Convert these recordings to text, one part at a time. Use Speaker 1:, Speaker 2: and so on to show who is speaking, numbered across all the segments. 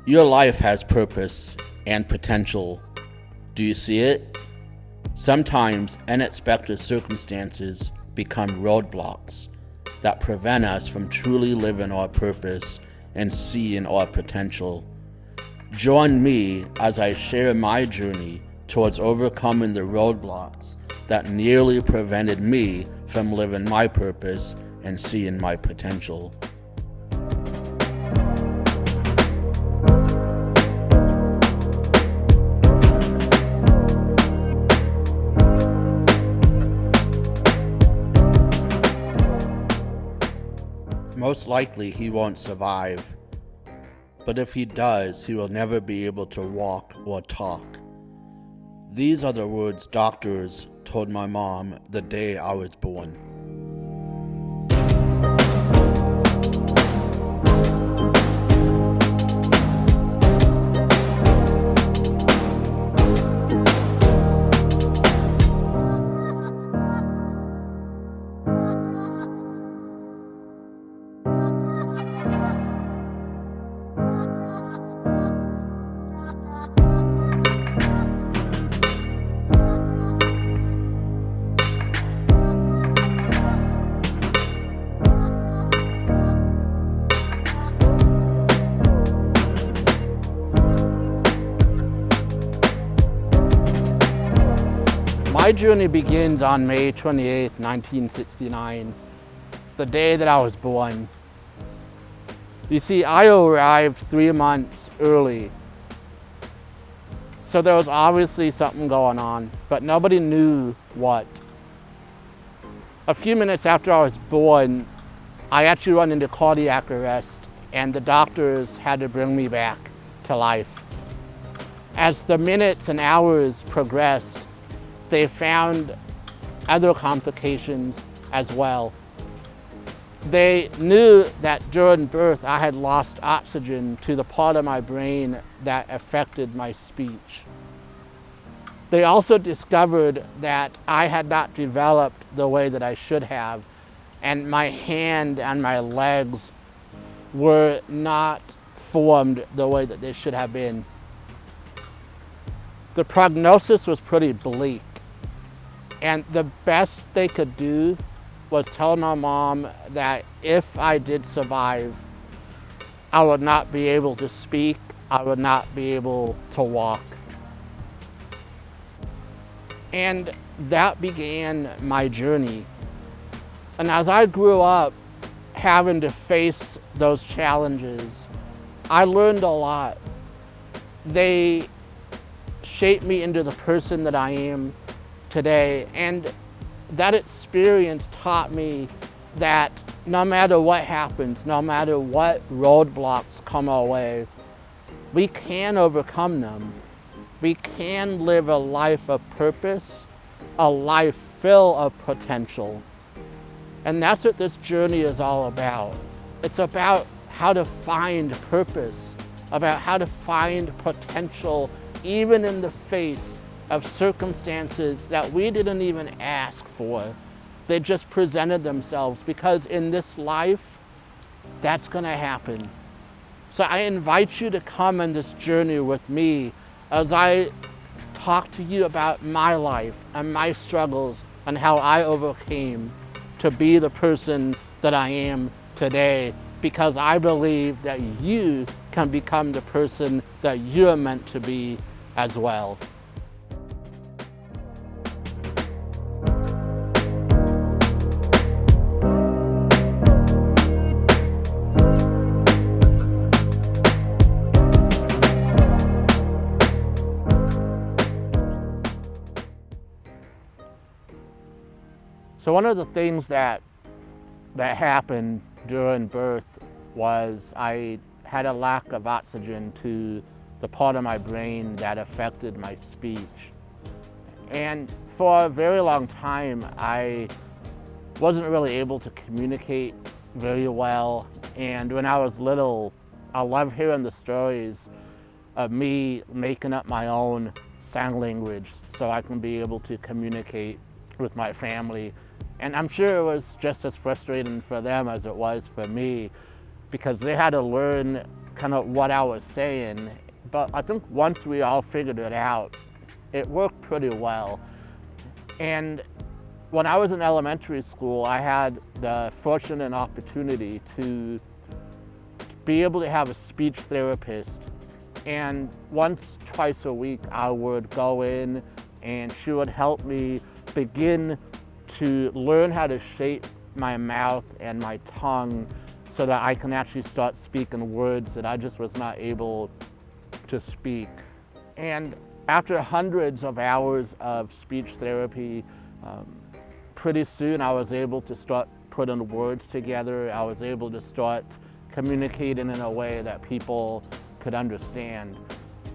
Speaker 1: Your life has purpose and potential. Do you see it? Sometimes unexpected circumstances become roadblocks that prevent us from truly living our purpose and seeing our potential. Join me as I share my journey towards overcoming the roadblocks that nearly prevented me from living my purpose and seeing my potential. Most likely he won't survive, but if he does, he will never be able to walk or talk. These are the words doctors told my mom the day I was born. My journey begins on May 28, 1969, the day that I was born. You see, I arrived 3 months early, so there was obviously something going on, but nobody knew what. A few minutes after I was born, I actually went into cardiac arrest, and the doctors had to bring me back to life. As the minutes and hours progressed, they found other complications as well. They knew that during birth I had lost oxygen to the part of my brain that affected my speech. They also discovered that I had not developed the way that I should have, and my hand and my legs were not formed the way that they should have been. The prognosis was pretty bleak. And the best they could do was tell my mom that if I did survive, I would not be able to speak, I would not be able to walk. And that began my journey. And as I grew up having to face those challenges, I learned a lot. They shaped me into the person that I am today, and that experience taught me that no matter what happens, no matter what roadblocks come our way, we can overcome them. We can live a life of purpose, a life full of potential. And that's what this journey is all about. It's about how to find purpose, about how to find potential even in the face of circumstances that we didn't even ask for. They just presented themselves, because in this life, that's gonna happen. So I invite you to come on this journey with me as I talk to you about my life and my struggles and how I overcame to be the person that I am today, because I believe that you can become the person that you're meant to be as well. So one of the things that happened during birth was I had a lack of oxygen to the part of my brain that affected my speech. And for a very long time, I wasn't really able to communicate very well. And when I was little, I love hearing the stories of me making up my own sign language so I can be able to communicate with my family. And I'm sure it was just as frustrating for them as it was for me, because they had to learn kind of what I was saying. But I think once we all figured it out, it worked pretty well. And when I was in elementary school, I had the fortune and opportunity to be able to have a speech therapist. And once, twice a week, I would go in and she would help me begin to learn how to shape my mouth and my tongue so that I can actually start speaking words that I just was not able to speak. And after hundreds of hours of speech therapy, pretty soon I was able to start putting words together. I was able to start communicating in a way that people could understand.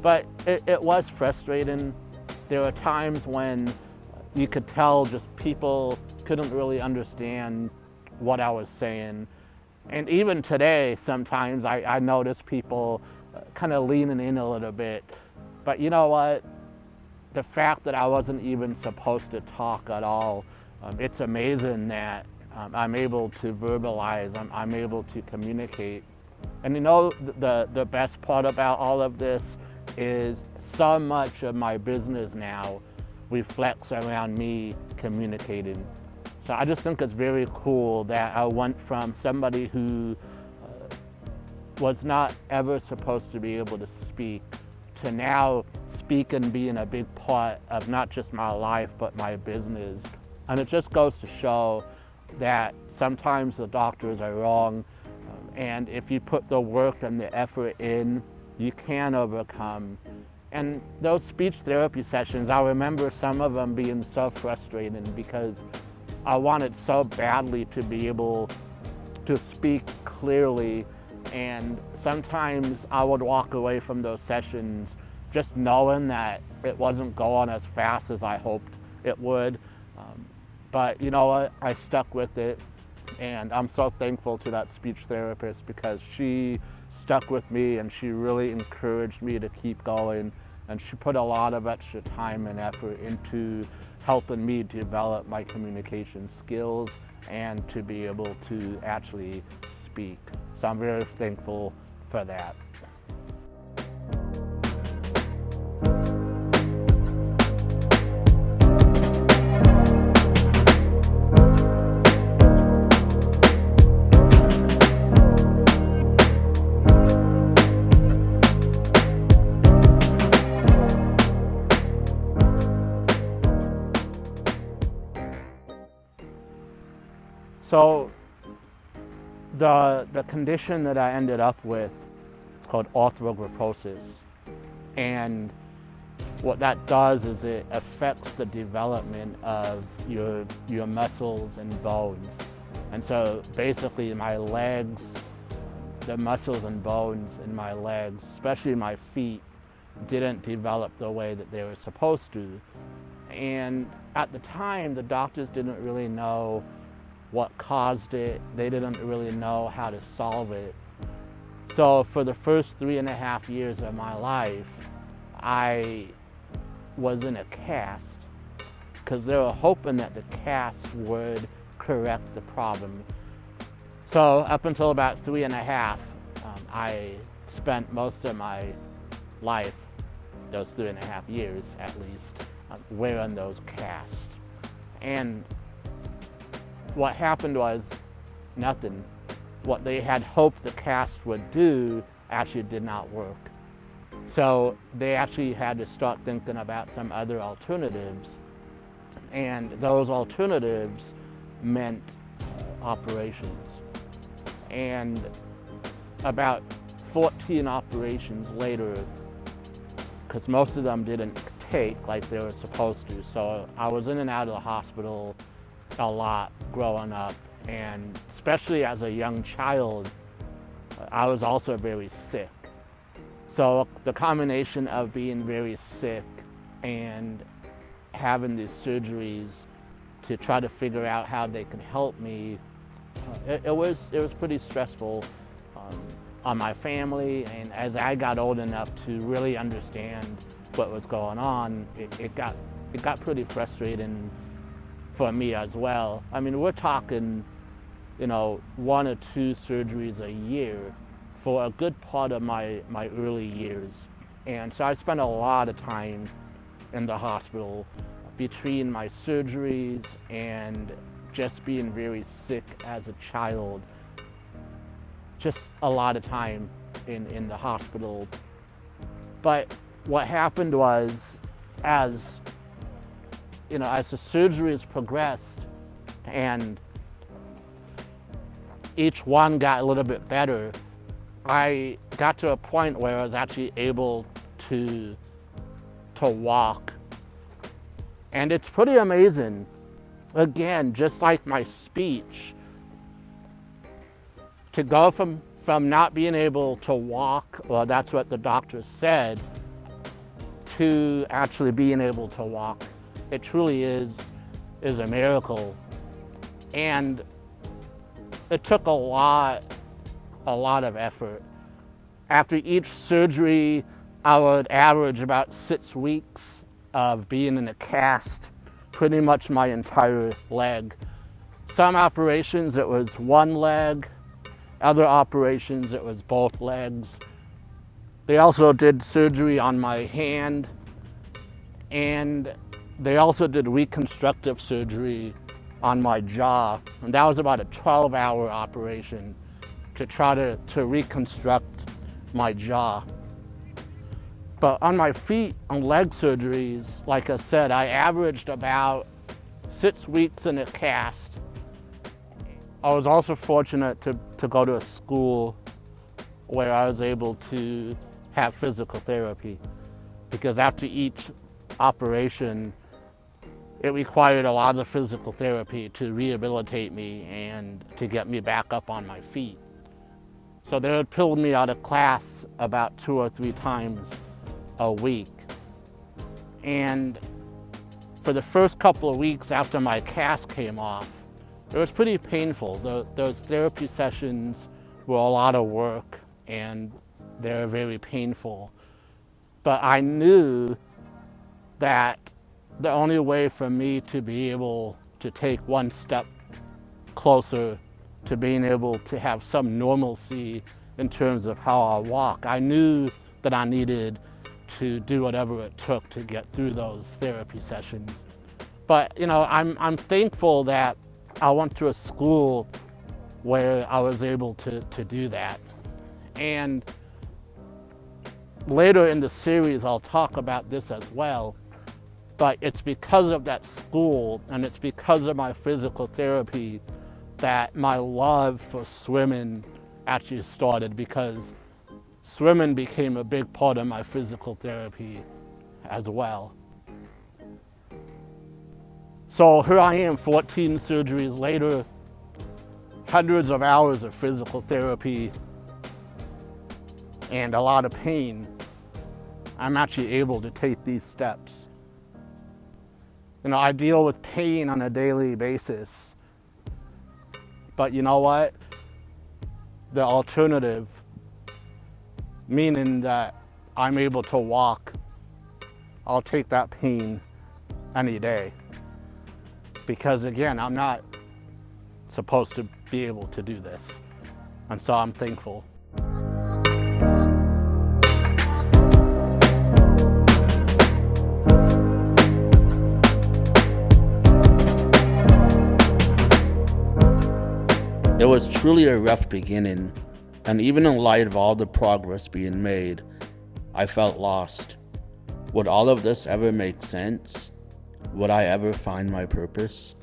Speaker 1: But it was frustrating. There were times when you could tell just people couldn't really understand what I was saying. And even today, sometimes I notice people kind of leaning in a little bit. But you know what? The fact that I wasn't even supposed to talk at all, it's amazing that I'm able to verbalize, I'm able to communicate. And you know, the best part about all of this is so much of my business now reflects around me communicating. So I just think it's very cool that I went from somebody who was not ever supposed to be able to speak to now speaking being a big part of not just my life, but my business. And it just goes to show that sometimes the doctors are wrong. And if you put the work and the effort in, you can overcome. And those speech therapy sessions, I remember some of them being so frustrating because I wanted so badly to be able to speak clearly. And sometimes I would walk away from those sessions just knowing that it wasn't going as fast as I hoped it would. But you know what? I stuck with it. And I'm so thankful to that speech therapist because she stuck with me and she really encouraged me to keep going. And she put a lot of extra time and effort into helping me develop my communication skills and to be able to actually speak. So I'm very thankful for that. So the condition that I ended up with is called arthrogryposis. And what that does is it affects the development of your muscles and bones. And so basically my legs, the muscles and bones in my legs, especially my feet, didn't develop the way that they were supposed to. And at the time, the doctors didn't really know what caused it. They didn't really know how to solve it. So for the first 3.5 years of my life, I was in a cast because they were hoping that the cast would correct the problem. So up until about 3.5, I spent most of my life, those 3.5 years at least, wearing those casts. And what happened was nothing. What they had hoped the cast would do actually did not work. So they actually had to start thinking about some other alternatives. And those alternatives meant operations. And about 14 operations later, because most of them didn't take like they were supposed to. So I was in and out of the hospital a lot growing up, and especially as a young child, I was also very sick. So the combination of being very sick and having these surgeries to try to figure out how they could help me, it was pretty stressful on my family. And as I got old enough to really understand what was going on, it got pretty frustrating for me as well. I mean, we're talking, 1 or 2 surgeries a year for a good part of my early years. And so I spent a lot of time in the hospital between my surgeries and just being very sick as a child. Just a lot of time in the hospital. But what happened was, as the surgeries progressed and each one got a little bit better, I got to a point where I was actually able to walk. And it's pretty amazing. Again, just like my speech, to go from not being able to walk, well, that's what the doctor said, to actually being able to walk. It truly is a miracle. And it took a lot of effort. After each surgery, I would average about 6 weeks of being in a cast, pretty much my entire leg. Some operations it was one leg, other operations it was both legs. They also did surgery on my hand, and they also did reconstructive surgery on my jaw, and that was about a 12-hour operation to try to reconstruct my jaw. But on my feet, on leg surgeries, like I said, I averaged about 6 weeks in a cast. I was also fortunate to go to a school where I was able to have physical therapy, because after each operation, it required a lot of physical therapy to rehabilitate me and to get me back up on my feet. So they would pull me out of class about 2 or 3 times a week. And for the first couple of weeks after my cast came off, it was pretty painful. Those therapy sessions were a lot of work and they were very painful. But I knew that the only way for me to be able to take one step closer to being able to have some normalcy in terms of how I walk, I knew that I needed to do whatever it took to get through those therapy sessions. But I'm thankful that I went to a school where I was able to do that. And later in the series I'll talk about this as well, but it's because of that school and it's because of my physical therapy that my love for swimming actually started, because swimming became a big part of my physical therapy as well. So here I am, 14 surgeries later, hundreds of hours of physical therapy, and a lot of pain. I'm actually able to take these steps. I deal with pain on a daily basis. But you know what? The alternative, meaning that I'm able to walk, I'll take that pain any day. Because again, I'm not supposed to be able to do this. And so I'm thankful. It was truly a rough beginning, and even in light of all the progress being made, I felt lost. Would all of this ever make sense? Would I ever find my purpose?